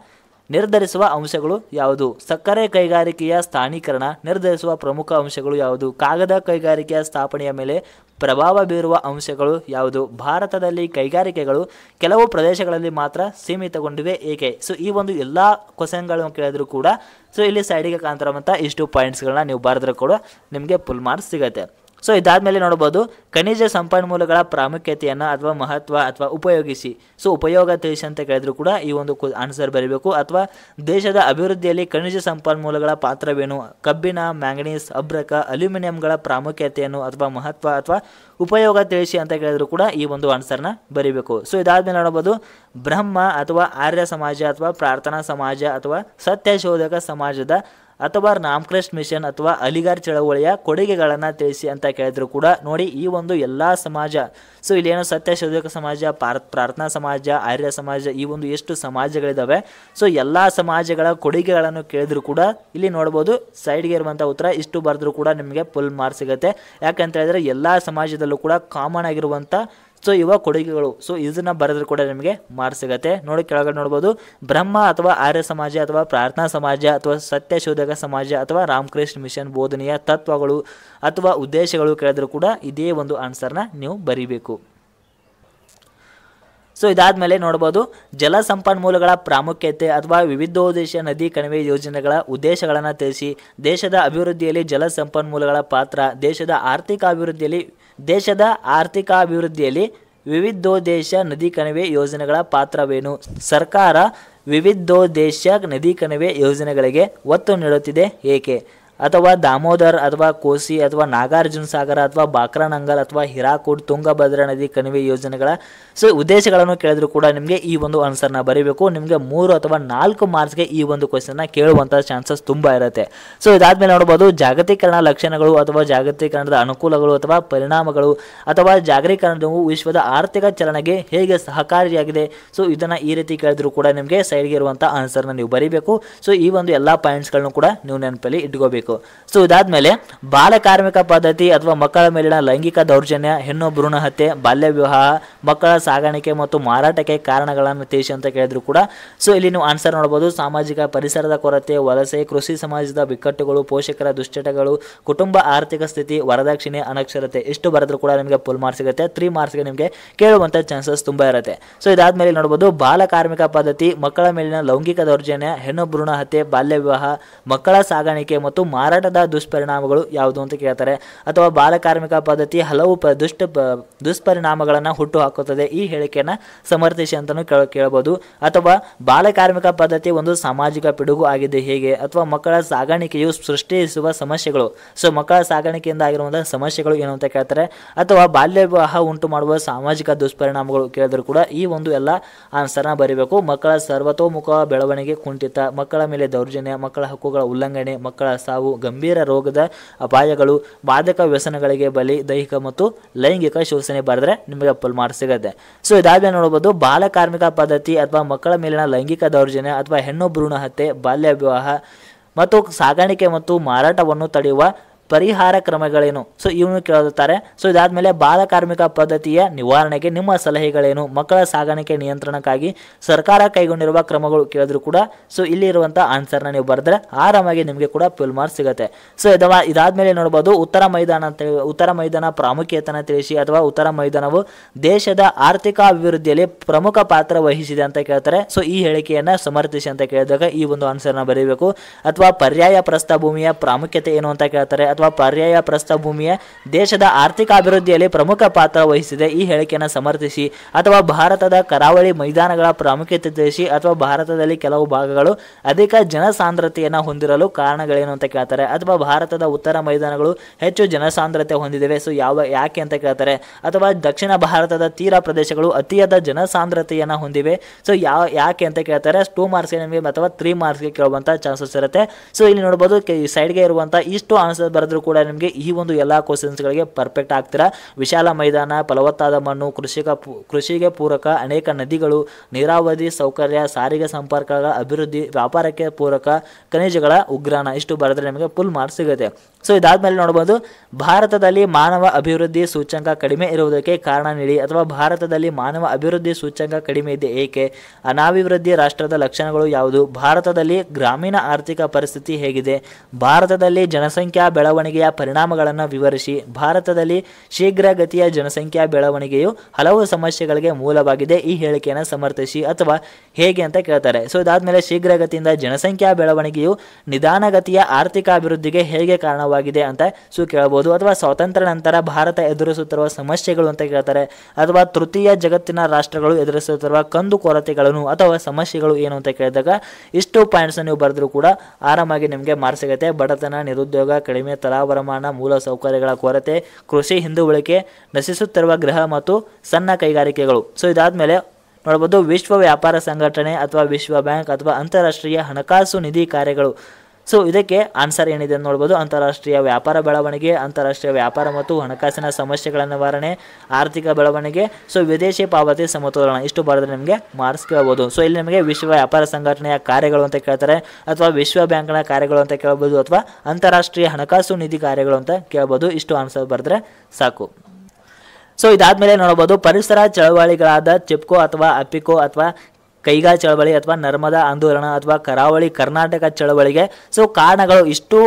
ನಿರ್ಧರಿಸುವ ಅಂಶಗಳು ಯಾವುದು? ಸಕ್ಕರೆ ಕೈಗಾರಿಕೆಯ ಸ್ಥಾನೀಕರಣ ನಿರ್ಧರಿಸುವ ಪ್ರಮುಖ ಅಂಶಗಳು ಯಾವುದು? ಕಾಗದ ಕೈಗಾರಿಕೆಯ ಸ್ಥಾಪನೆಯ ಮೇಲೆ ಪ್ರಭಾವ ಬೀರುವ ಅಂಶಗಳು ಯಾವುದು? ಭಾರತದಲ್ಲಿ ಕೈಗಾರಿಕೆಗಳು ಕೆಲವು ಪ್ರದೇಶಗಳಲ್ಲಿ ಮಾತ್ರ ಸೀಮಿತಗೊಂಡಿವೆ ಏಕೆ? ಸೊ ಈ ಒಂದು ಎಲ್ಲ ಕ್ವಶನ್ಗಳನ್ನು ಕೇಳಿದ್ರು ಕೂಡ ಸೊ ಇಲ್ಲಿ ಸೈಡಿಗೆ ಕಾಣ್ತಿರುವಂಥ ಇಷ್ಟು ಪಾಯಿಂಟ್ಸ್ಗಳನ್ನ ನೀವು ಬರೆದ್ರೆ ಕೂಡ ನಿಮಗೆ ಫುಲ್ ಮಾರ್ಕ್ಸ್ ಸಿಗುತ್ತೆ. ಸೊ ಇದಾದಮೇಲೆ ನೋಡ್ಬೋದು, ಖನಿಜ ಸಂಪನ್ಮೂಲಗಳ ಪ್ರಾಮುಖ್ಯತೆಯನ್ನು ಅಥವಾ ಮಹತ್ವ ಅಥವಾ ಉಪಯೋಗಿಸಿ. ಸೊ ಉಪಯೋಗ ತಿಳಿಸಿ ಅಂತ ಕೇಳಿದ್ರು ಕೂಡ ಈ ಒಂದು ಆನ್ಸರ್ ಬರೀಬೇಕು. ಅಥವಾ ದೇಶದ ಅಭಿವೃದ್ಧಿಯಲ್ಲಿ ಖನಿಜ ಸಂಪನ್ಮೂಲಗಳ ಪಾತ್ರವೇನು? ಕಬ್ಬಿಣ, ಮ್ಯಾಂಗನೀಸ್, ಅಬ್ರಕ, ಅಲ್ಯೂಮಿನಿಯಂಗಳ ಪ್ರಾಮುಖ್ಯತೆಯನ್ನು ಅಥವಾ ಮಹತ್ವ ಅಥವಾ ಉಪಯೋಗ ತಿಳಿಸಿ ಅಂತ ಕೇಳಿದ್ರು ಕೂಡ ಈ ಒಂದು ಆನ್ಸರ್ನ ಬರೀಬೇಕು. ಸೊ ಇದಾದಮೇಲೆ ನೋಡ್ಬೋದು, ಬ್ರಹ್ಮ ಅಥವಾ ಆರ್ಯ ಸಮಾಜ ಅಥವಾ ಪ್ರಾರ್ಥನಾ ಸಮಾಜ ಅಥವಾ ಸತ್ಯಶೋಧಕ ಸಮಾಜದ ಅಥವಾ ರಾಮಕೃಷ್ಣ ಮಿಷನ್ ಅಥವಾ ಅಲಿಗಾರ್ ಚಳವಳಿಯ ಕೊಡುಗೆಗಳನ್ನು ತಿಳಿಸಿ ಅಂತ ಕೇಳಿದ್ರು ಕೂಡ ನೋಡಿ ಈ ಒಂದು ಎಲ್ಲ ಸಮಾಜ ಸೊ ಇಲ್ಲೇನೋ ಸತ್ಯಶೋಧಕ ಸಮಾಜ, ಪ್ರಾರ್ಥನಾ ಸಮಾಜ, ಆರ್ಯ ಸಮಾಜ, ಈ ಒಂದು ಎಷ್ಟು ಸಮಾಜಗಳಿದ್ದಾವೆ. ಸೊ ಎಲ್ಲ ಸಮಾಜಗಳ ಕೊಡುಗೆಗಳನ್ನು ಕೇಳಿದ್ರು ಕೂಡ ಇಲ್ಲಿ ನೋಡ್ಬೋದು ಸೈಡ್ಗೆ ಇರುವಂಥ ಉತ್ತರ ಇಷ್ಟು ಬರೆದ್ರು ಕೂಡ ನಿಮಗೆ ಫುಲ್ ಮಾರ್ಕ್ಸ್ ಸಿಗುತ್ತೆ. ಯಾಕಂತ ಹೇಳಿದ್ರೆ ಎಲ್ಲ ಸಮಾಜದಲ್ಲೂ ಕೂಡ ಕಾಮನ್ ಆಗಿರುವಂಥ ಸೊ ಇವ ಕೊಡುಗೆಗಳು. ಸೊ ಇದನ್ನ ಬರೆದ್ರು ಕೂಡ ನಿಮಗೆ ಮಾರ್ಕ್ಸ್ ಸಿಗುತ್ತೆ. ನೋಡಿ ಕೆಳಗಡೆ ನೋಡ್ಬೋದು, ಬ್ರಹ್ಮ ಅಥವಾ ಆರ್ಯ ಸಮಾಜ ಅಥವಾ ಪ್ರಾರ್ಥನಾ ಸಮಾಜ ಅಥವಾ ಸತ್ಯಶೋಧಕ ಸಮಾಜ ಅಥವಾ ರಾಮಕೃಷ್ಣ ಮಿಷನ್ ಬೋಧನೆಯ ತತ್ವಗಳು ಅಥವಾ ಉದ್ದೇಶಗಳು ಕೇಳಿದ್ರು ಕೂಡ ಇದೇ ಒಂದು ಆನ್ಸರ್ನ ನೀವು ಬರೀಬೇಕು. ಸೊ ಇದಾದಮೇಲೆ ನೋಡ್ಬೋದು, ಜಲ ಸಂಪನ್ಮೂಲಗಳ ಪ್ರಾಮುಖ್ಯತೆ ಅಥವಾ ವಿವಿಧೋದ್ದೇಶ ನದಿ ಕಣಿವೆ ಯೋಜನೆಗಳ ಉದ್ದೇಶಗಳನ್ನು ತಿಳಿಸಿ. ದೇಶದ ಅಭಿವೃದ್ಧಿಯಲ್ಲಿ ಜಲ ಸಂಪನ್ಮೂಲಗಳ ಪಾತ್ರ. ದೇಶದ ಆರ್ಥಿಕ ಅಭಿವೃದ್ಧಿಯಲ್ಲಿ ವಿವಿಧೋದ್ದೇಶ ನದಿ ಕಣಿವೆ ಯೋಜನೆಗಳ ಪಾತ್ರವೇನು? ಸರ್ಕಾರ ವಿವಿಧೋದ್ದೇಶ ನದಿ ಕಣಿವೆ ಯೋಜನೆಗಳಿಗೆ ಒತ್ತು ನೀಡುತ್ತಿದೆ ಏಕೆ? ಅಥವಾ ದಾಮೋದರ್ ಅಥವಾ ಕೋಸಿ ಅಥವಾ ನಾಗಾರ್ಜುನ ಸಾಗರ ಅಥವಾ ಬಾಕ್ರಾನಂಗಲ್ ಅಥವಾ ಹಿರಾಕೂಡ್ ತುಂಗಭದ್ರಾ ನದಿ ಕಣಿವೆ ಯೋಜನೆಗಳ ಸೊ ಉದ್ದೇಶಗಳನ್ನು ಕೇಳಿದ್ರು ಕೂಡ ನಿಮಗೆ ಈ ಒಂದು ಆನ್ಸರ್ನ ಬರೀಬೇಕು. ನಿಮಗೆ 3 ಅಥವಾ 4 ಮಾರ್ಕ್ಸ್ಗೆ ಈ ಒಂದು ಕ್ವಶನ್ನ ಕೇಳುವಂಥ ಚಾನ್ಸಸ್ ತುಂಬ ಇರುತ್ತೆ. ಸೊ ಇದಾದಮೇಲೆ ನೋಡ್ಬೋದು, ಜಾಗತೀಕರಣ ಲಕ್ಷಣಗಳು ಅಥವಾ ಜಾಗತೀಕರಣದ ಅನುಕೂಲಗಳು ಅಥವಾ ಪರಿಣಾಮಗಳು ಅಥವಾ ಜಾಗತೀಕರಣವು ವಿಶ್ವದ ಆರ್ಥಿಕ ಚಲನೆಗೆ ಹೇಗೆ ಸಹಕಾರಿಯಾಗಿದೆ. ಸೊ ಇದನ್ನು ಈ ರೀತಿ ಕೇಳಿದ್ರು ಕೂಡ ನಿಮಗೆ ಸೈಡ್ಗೆ ಇರುವಂಥ ಆನ್ಸರ್ನ ನೀವು ಬರೀಬೇಕು. ಸೊ ಈ ಒಂದು ಎಲ್ಲ ಪಾಯಿಂಟ್ಸ್ಗಳನ್ನು ಕೂಡ ನೀವು ನೆನಪಲ್ಲಿ ಇಟ್ಕೋಬೇಕು. ಸೊ ಇದಾದ್ಮೇಲೆ ಬಾಲ ಕಾರ್ಮಿಕ ಪದ್ಧತಿ ಅಥವಾ ಮಕ್ಕಳ ಮೇಲಿನ ಲೈಂಗಿಕ ದೌರ್ಜನ್ಯ, ಹೆಣ್ಣು ಭ್ರೂಣ ಹತ್ಯೆ, ಬಾಲ್ಯ ವಿವಾಹ, ಮಕ್ಕಳ ಸಾಗಾಣಿಕೆ ಮತ್ತು ಮಾರಾಟಕ್ಕೆ ಕಾರಣಗಳನ್ನು ತಿಳಿಸಿ ಅಂತ ಕೇಳಿದ್ರು ಕೂಡ ಸೊ ಇಲ್ಲಿ ನೀವು ಆನ್ಸರ್ ನೋಡಬಹುದು. ಸಾಮಾಜಿಕ ಪರಿಸರದ ಕೊರತೆ, ವಲಸೆ, ಕೃಷಿ ಸಮಾಜದ ಬಿಕ್ಕಟ್ಟುಗಳು, ಪೋಷಕರ ದುಶ್ಚಟಗಳು, ಕುಟುಂಬ ಆರ್ಥಿಕ ಸ್ಥಿತಿ, ವರದಕ್ಷಿಣೆ, ಅನಕ್ಷರತೆ ಇಷ್ಟು ಬರೆದ್ರು ಕೂಡ ನಿಮಗೆ ಫುಲ್ ಮಾರ್ಕ್ಸ್ ಸಿಗುತ್ತೆ. 3 ಮಾರ್ಕ್ಸ್ಗೆ ನಿಮಗೆ ಕೇಳುವಂಥ ಚಾನ್ಸಸ್ ತುಂಬ ಇರುತ್ತೆ. ಸೊ ಇದಾದ್ಮೇಲೆ ನೋಡಬಹುದು, ಬಾಲ ಕಾರ್ಮಿಕ ಪದ್ಧತಿ, ಮಕ್ಕಳ ಮೇಲಿನ ಲೈಂಗಿಕ ದೌರ್ಜನ್ಯ, ಹೆಣ್ಣು ಭ್ರೂಣ ಹತ್ಯೆ, ಬಾಲ್ಯ ವಿವಾಹ, ಮಕ್ಕಳ ಸಾಗಾಣಿಕೆ ಮತ್ತು ಮಾರಾಟದ ದುಷ್ಪರಿಣಾಮಗಳು ಯಾವುದು ಅಂತ ಕೇಳ್ತಾರೆ. ಅಥವಾ ಬಾಲ ಕಾರ್ಮಿಕ ಪದ್ಧತಿ ಹಲವು ದುಷ್ಪರಿಣಾಮಗಳನ್ನು ಹುಟ್ಟು ಹಾಕುತ್ತದೆ, ಈ ಹೇಳಿಕೆಯನ್ನು ಸಮರ್ಥಿಸಿ ಅಂತಲೂ ಕೇಳಬಹುದು. ಅಥವಾ ಬಾಲ ಕಾರ್ಮಿಕ ಪದ್ಧತಿ ಒಂದು ಸಾಮಾಜಿಕ ಪಿಡುಗು ಆಗಿದೆ ಹೇಗೆ? ಅಥವಾ ಮಕ್ಕಳ ಸಾಗಾಣಿಕೆಯು ಸೃಷ್ಟಿಸುವ ಸಮಸ್ಯೆಗಳು, ಸೊ ಮಕ್ಕಳ ಸಾಗಾಣಿಕೆಯಿಂದ ಆಗಿರುವಂತಹ ಸಮಸ್ಯೆಗಳು ಏನು ಅಂತ ಕೇಳ್ತಾರೆ. ಅಥವಾ ಬಾಲ್ಯ ವಿವಾಹ ಉಂಟು ಮಾಡುವ ಸಾಮಾಜಿಕ ದುಷ್ಪರಿಣಾಮಗಳು ಕೇಳಿದ್ರು ಕೂಡ ಈ ಒಂದು ಎಲ್ಲ ಆನ್ಸರ್ನ ಬರೀಬೇಕು. ಮಕ್ಕಳ ಸರ್ವತೋಮುಖ ಬೆಳವಣಿಗೆ ಕುಂಠಿತ, ಮಕ್ಕಳ ಮೇಲೆ ದೌರ್ಜನ್ಯ, ಮಕ್ಕಳ ಹಕ್ಕುಗಳ ಉಲ್ಲಂಘನೆ, ಮಕ್ಕಳ ಸಾವು, ಗಂಭೀರ ರೋಗದ ಅಪಾಯಗಳು, ಮಾದಕ ವ್ಯಸನಗಳಿಗೆ ಬಲಿ, ದೈಹಿಕ ಮತ್ತು ಲೈಂಗಿಕ ಶೋಷಣೆ ಬರೆದ್ರೆ ನಿಮಗೆ ಫುಲ್ ಮಾರ್ಕ್ಸ್ ಸಿಗುತ್ತೆ. ಸೊ ಇದಾದ್ಮೇಲೆ ನೋಡಬಹುದು, ಬಾಲ ಕಾರ್ಮಿಕ ಪದ್ಧತಿ ಅಥವಾ ಮಕ್ಕಳ ಮೇಲಿನ ಲೈಂಗಿಕ ದೌರ್ಜನ್ಯ ಅಥವಾ ಹೆಣ್ಣು ಭ್ರೂಣ ಹತ್ಯೆ, ಬಾಲ್ಯ ವಿವಾಹ ಮತ್ತು ಸಾಗಾಣಿಕೆ ಮತ್ತು ಮಾರಾಟವನ್ನು ತಡೆಯುವ ಪರಿಹಾರ ಕ್ರಮಗಳೇನು? ಸೊ ಇವನು ಕೇಳುತ್ತಾರೆ. ಸೊ ಇದಾದ್ಮೇಲೆ ಬಾಲ ಕಾರ್ಮಿಕ ಪದ್ಧತಿಯ ನಿವಾರಣೆಗೆ ನಿಮ್ಮ ಸಲಹೆಗಳೇನು? ಮಕ್ಕಳ ಸಾಗಾಣಿಕೆ ನಿಯಂತ್ರಣಕ್ಕಾಗಿ ಸರ್ಕಾರ ಕೈಗೊಂಡಿರುವ ಕ್ರಮಗಳು ಕೇಳಿದ್ರು ಕೂಡ ಸೊ ಇಲ್ಲಿರುವಂಥ ಆನ್ಸರ್ನ ನೀವು ಬರೆದ್ರೆ ಆರಾಮಾಗಿ ನಿಮಗೆ ಕೂಡ ಫುಲ್ ಮಾರ್ಕ್ಸ್ ಸಿಗುತ್ತೆ. ಸೊ ಇದಾದ್ಮೇಲೆ ನೋಡ್ಬೋದು, ಉತ್ತರ ಮೈದಾನ ಪ್ರಾಮುಖ್ಯತೆಯನ್ನು ತಿಳಿಸಿ ಅಥವಾ ಉತ್ತರ ಮೈದಾನವು ದೇಶದ ಆರ್ಥಿಕ ಅಭಿವೃದ್ಧಿಯಲ್ಲಿ ಪ್ರಮುಖ ಪಾತ್ರ ವಹಿಸಿದೆ ಅಂತ ಕೇಳ್ತಾರೆ. ಸೊ ಈ ಹೇಳಿಕೆಯನ್ನು ಸಮರ್ಥಿಸಿ ಅಂತ ಕೇಳಿದಾಗ ಈ ಒಂದು ಆನ್ಸರ್ನ ಬರೀಬೇಕು. ಅಥವಾ ಪರ್ಯಾಯ ಪ್ರಸ್ಥಭೂಮಿಯ ಪ್ರಾಮುಖ್ಯತೆ ಏನು ಅಂತ ಕೇಳ್ತಾರೆ. ಅಥವಾ ಪರ್ಯಾಯ ಪ್ರಸ್ಥಭೂಮಿಯ ದೇಶದ ಆರ್ಥಿಕ ಅಭಿವೃದ್ಧಿಯಲ್ಲಿ ಪ್ರಮುಖ ಪಾತ್ರ ವಹಿಸಿದೆ. ಈ ಹೇಳಿಕೆಯನ್ನು ಸಮರ್ಥಿಸಿ ಅಥವಾ ಭಾರತದ ಕರಾವಳಿ ಮೈದಾನಗಳ ಪ್ರಾಮುಖ್ಯತೆ ತಿಳಿಸಿ ಅಥವಾ ಭಾರತದಲ್ಲಿ ಕೆಲವು ಭಾಗಗಳು ಅಧಿಕ ಜನಸಾಂದ್ರತೆಯನ್ನು ಹೊಂದಿರಲು ಕಾರಣಗಳೇನು ಅಂತ ಕೇಳ್ತಾರೆ. ಅಥವಾ ಭಾರತದ ಉತ್ತರ ಮೈದಾನಗಳು ಹೆಚ್ಚು ಜನಸಾಂದ್ರತೆ ಹೊಂದಿವೆ, ಸೊ ಯಾಕೆ ಅಂತ ಕೇಳ್ತಾರೆ. ಅಥವಾ ದಕ್ಷಿಣ ಭಾರತದ ತೀರ ಪ್ರದೇಶಗಳು ಅತಿಯಾದ ಜನಸಾಂದ್ರತೆಯನ್ನು ಹೊಂದಿವೆ, ಸೊ ಯಾಕೆ ಅಂತ ಕೇಳ್ತಾರೆ. 2 ಮಾರ್ಕ್ಸ್ಗೆ ನಿಮಗೆ ಅಥವಾ 3 ಮಾರ್ಕ್ಸ್ಗೆ ಕೇಳುವಂಥ ಚಾನ್ಸಸ್ ಇರುತ್ತೆ. ಸೊ ಇಲ್ಲಿ ನೋಡ್ಬೋದು ಸೈಡ್ಗೆ ಇರುವಂಥ ಇಷ್ಟು ಆನ್ಸರ್ ಬರೆದ್ರು ಕೂಡ ನಿಮಗೆ ಈ ಒಂದು ಎಲ್ಲ ಕ್ವಶನ್ಸ್ಗಳಿಗೆ ಪರ್ಫೆಕ್ಟ್ ಆಗ್ತೀರಾ. ವಿಶಾಲ ಮೈದಾನ, ಫಲವತ್ತಾದ ಮಣ್ಣು, ಕೃಷಿಗೆ ಪೂರಕ ಅನೇಕ ನದಿಗಳು, ನೀರಾವರಿ ಸೌಕರ್ಯ, ಸಾರಿಗೆ ಸಂಪರ್ಕಗಳ ಅಭಿವೃದ್ಧಿ, ವ್ಯಾಪಾರಕ್ಕೆ ಪೂರಕ, ಖನಿಜಗಳ ಉಗ್ರಾಣ, ಇಷ್ಟು ಬರೆದ್ರೆ ನಿಮಗೆ ಫುಲ್ ಮಾರ್ಕ್ಸ್ ಸಿಗುತ್ತೆ. ಸೊ ಇದಾದ್ಮೇಲೆ ನೋಡ್ಬೋದು ಭಾರತದಲ್ಲಿ ಮಾನವ ಅಭಿವೃದ್ಧಿ ಸೂಚ್ಯಂಕ ಕಡಿಮೆ ಇರುವುದಕ್ಕೆ ಕಾರಣ ನೀಡಿ ಅಥವಾ ಭಾರತದಲ್ಲಿ ಮಾನವ ಅಭಿವೃದ್ಧಿ ಸೂಚ್ಯಂಕ ಕಡಿಮೆ ಇದೆ ಏಕೆ? ಅನಾಭಿವೃದ್ಧಿ ರಾಷ್ಟ್ರದ ಲಕ್ಷಣಗಳು ಯಾವುದು? ಭಾರತದಲ್ಲಿ ಗ್ರಾಮೀಣ ಆರ್ಥಿಕ ಪರಿಸ್ಥಿತಿ ಹೇಗಿದೆ? ಭಾರತದಲ್ಲಿ ಜನಸಂಖ್ಯಾ ಬೆಳವಣಿಗೆಯ ಪರಿಣಾಮಗಳನ್ನು ವಿವರಿಸಿ. ಭಾರತದಲ್ಲಿ ಶೀಘ್ರಗತಿಯ ಜನಸಂಖ್ಯಾ ಬೆಳವಣಿಗೆಯು ಹಲವು ಸಮಸ್ಯೆಗಳಿಗೆ ಮೂಲವಾಗಿದೆ. ಈ ಹೇಳಿಕೆಯನ್ನು ಸಮರ್ಥಿಸಿ ಅಥವಾ ಹೇಗೆ ಅಂತ ಕೇಳ್ತಾರೆ. ಸೊ ಇದಾದ್ಮೇಲೆ ಶೀಘ್ರಗತಿಯಿಂದ ಜನಸಂಖ್ಯಾ ಬೆಳವಣಿಗೆಯು ನಿಧಾನಗತಿಯ ಆರ್ಥಿಕ ಅಭಿವೃದ್ಧಿಗೆ ಹೇಗೆ ಕಾರಣವಾಗಿದೆ ಅಂತ ಕೇಳಬಹುದು. ಅಥವಾ ಸ್ವಾತಂತ್ರ್ಯ ನಂತರ ಭಾರತ ಎದುರಿಸುತ್ತಿರುವ ಸಮಸ್ಯೆಗಳು ಅಂತ ಕೇಳ್ತಾರೆ. ಅಥವಾ ತೃತೀಯ ಜಗತ್ತಿನ ರಾಷ್ಟ್ರಗಳು ಎದುರಿಸುತ್ತಿರುವ ಕಂದು ಕೊರತೆಗಳನ್ನು ಅಥವಾ ಸಮಸ್ಯೆಗಳು ಏನು ಅಂತ ಕೇಳಿದಾಗ ಇಷ್ಟು ಪಾಯಿಂಟ್ಸ್ ನೀವು ಬರೆದ್ರು ಕೂಡ ಆರಾಮಾಗಿ ನಿಮಗೆ ಮಾರ್ಕ್ಸ್ ಸಿಗುತ್ತೆ. ಬಡತನ, ನಿರುದ್ಯೋಗ, ಕಡಿಮೆ ತಲಾವರಮಾನ, ಮೂಲ ಸೌಕರ್ಯಗಳ ಕೊರತೆ, ಕೃಷಿ ಹಿಂದುಳಿಕೆ, ನಶಿಸುತ್ತಿರುವ ಗೃಹ ಮತ್ತು ಸಣ್ಣ ಕೈಗಾರಿಕೆಗಳು. ಸೊ ಇದಾದ್ಮೇಲೆ ನೋಡಬಹುದು ವಿಶ್ವ ವ್ಯಾಪಾರ ಸಂಘಟನೆ ಅಥವಾ ವಿಶ್ವ ಬ್ಯಾಂಕ್ ಅಥವಾ ಅಂತಾರಾಷ್ಟ್ರೀಯ ಹಣಕಾಸು ನಿಧಿ ಕಾರ್ಯಗಳು. ಸೊ ಇದಕ್ಕೆ ಆನ್ಸರ್ ಏನಿದೆ ಅಂತ ನೋಡ್ಬೋದು. ಅಂತಾರಾಷ್ಟ್ರೀಯ ವ್ಯಾಪಾರ ಬೆಳವಣಿಗೆ, ಅಂತಾರಾಷ್ಟ್ರೀಯ ವ್ಯಾಪಾರ ಮತ್ತು ಹಣಕಾಸಿನ ಸಮಸ್ಯೆಗಳ ನಿವಾರಣೆ, ಆರ್ಥಿಕ ಬೆಳವಣಿಗೆ, ಸೊ ವಿದೇಶಿ ಪಾವತಿ ಸಮತೋಲನ, ಇಷ್ಟು ಬರೆದ್ರೆ ನಿಮಗೆ ಮಾರ್ಕ್ಸ್ ಕೇಳ್ಬೋದು. ಸೊ ಇಲ್ಲಿ ನಿಮಗೆ ವಿಶ್ವ ವ್ಯಾಪಾರ ಸಂಘಟನೆಯ ಕಾರ್ಯಗಳು ಅಂತ ಕೇಳ್ತಾರೆ, ಅಥವಾ ವಿಶ್ವ ಬ್ಯಾಂಕ್ನ ಕಾರ್ಯಗಳು ಅಂತ ಕೇಳ್ಬೋದು, ಅಥವಾ ಅಂತಾರಾಷ್ಟ್ರೀಯ ಹಣಕಾಸು ನಿಧಿ ಕಾರ್ಯಗಳು ಅಂತ ಕೇಳ್ಬೋದು. ಇಷ್ಟು ಆನ್ಸರ್ ಬರೆದ್ರೆ ಸಾಕು. ಸೊ ಇದಾದ್ಮೇಲೆ ನೋಡಬಹುದು ಪರಿಸರ ಚಳವಳಿಗಳಾದ ಚಿಪ್ಕೋ ಅಥವಾ ಅಪಿಕೋ ಅಥವಾ ಕೈಗಾ ಚಳವಳಿ ಅಥವಾ ನರ್ಮದಾ ಆಂದೋಲನ ಅಥವಾ ಕರಾವಳಿ ಕರ್ನಾಟಕ ಚಳವಳಿಗೆ ಸೊ ಕಾರಣಗಳು, ಇಷ್ಟು